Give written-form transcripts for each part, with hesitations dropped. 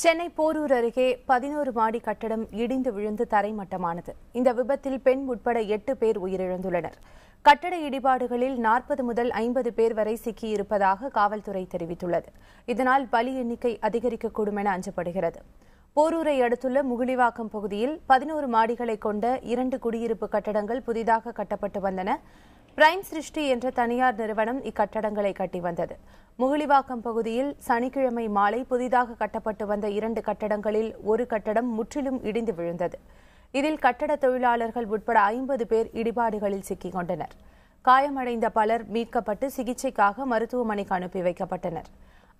சென்னை போரூர் அருகே 11 மாடி கட்டடம் இடிந்து விழுந்து தரைமட்டமானது. இந்த விபத்தில் பெண் உட்பட 8 பேர் உயிரிழந்துள்ளனர். கட்டட இடிபாடுகளில் 40 முதல் 50 பேர் வரை சிக்கியிருப்பதாக காவல்துறை தெரிவித்துள்ளது. இதனால் பலி எண்ணிக்கை அதிகரிக்கக்கூடும் என அஞ்சப்படுகிறது. போரூரை அடுத்துள்ள முகிலிவாக்கம் பகுதியில் 11 மாடிகளை கொண்ட 2 குடியிருப்பு கட்டடங்கள் புதிதாக கட்டப்பட்டு வந்தன. பிரைம் சிருஷ்டி என்ற தனியார் நிறுவனம் இக்கட்டடங்களை கட்டி வந்தது. முகிலிவாக்கம் பகுதியில் சனிக்கிழமை மாலை புதிதாக கட்டப்பட்டு வந்த 2 கட்டடங்களில் ஒரு கட்டடம் முற்றிலும் இடிந்து விழுந்தது. இதில் கட்டட தொழிலாளர்கள் உட்பட 50 பேர் இடிபாடுகளில் சிக்கிக் கொண்டனர். காயமடைந்த பலர் மீட்கப்பட்டு சிகிச்சைக்காக மருத்துவமனைக்கு அனுப்பி வைக்கப்பட்டனர்.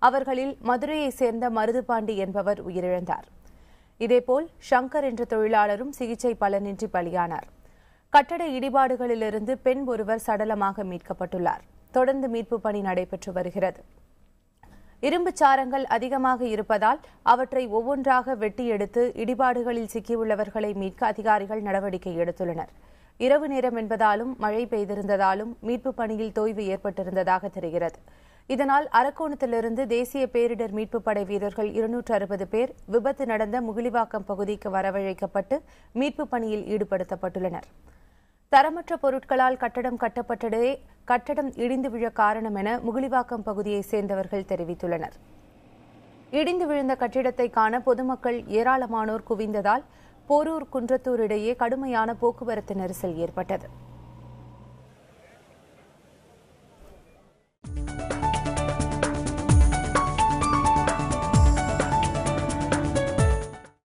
அவர்களில் மதுரையைச் சேர்ந்த மருதுபாண்டி என்பவர் உயிரிழந்தார். இதேபோல் சங்கர் என்ற தொழிலாளரும் சிகிச்சை பலனின்றி பலியானார். கட்டட இடிபாடுகளிலிருந்து பெண் ஒருவர் சடலமாக மீட்கப்பட்டுள்ளார். தொடர்ந்து மீட்பு பணி நடைபெற்று வருகிறது. இரும்புச் சாரங்கள் அதிகமாக இருப்பதால் அவற்றை ஒவ்வொன்றாக வெட்டி எடுத்து இடிபாடுகளில் சிக்கியுள்ளவர்களை மீட்க அதிகாரிகள் நடவடிக்கை எடுத்துள்ளனர். இரவு நேரம் என்பதாலும் மழை பெய்திருந்ததாலும் மீட்பு பணியில் தொய்வு ஏற்பட்டிருந்ததாக தெரிகிறது. இதனால் அரக்கோணத்திலிருந்து தேசிய பேரிடர் மீட்புப் படை வீரர்கள் 260 பேர் விபத்து நடந்த முகிலிவாக்கம் பகுதிக்கு வரவழைக்கப்பட்டு மீட்புப் பணியில் ஈடுபடுத்தப்பட்டுள்ளனர். தரமற்ற பொருட்களால் கட்டடம் கட்டப்பட்டதே கட்டடம் இடிந்து விழ காரணம் என முகிலிவாக்கம் பகுதியைச் சேர்ந்தவர்கள் தெரிவித்துள்ளனர். இடிந்து விழுந்த கட்டிடத்தை காண பொதுமக்கள் ஏராளமானோர் குவிந்ததால் போரூர் குன்றத்தூர் இடையே கடுமையான போக்குவரத்து நெரிசல் ஏற்பட்டது.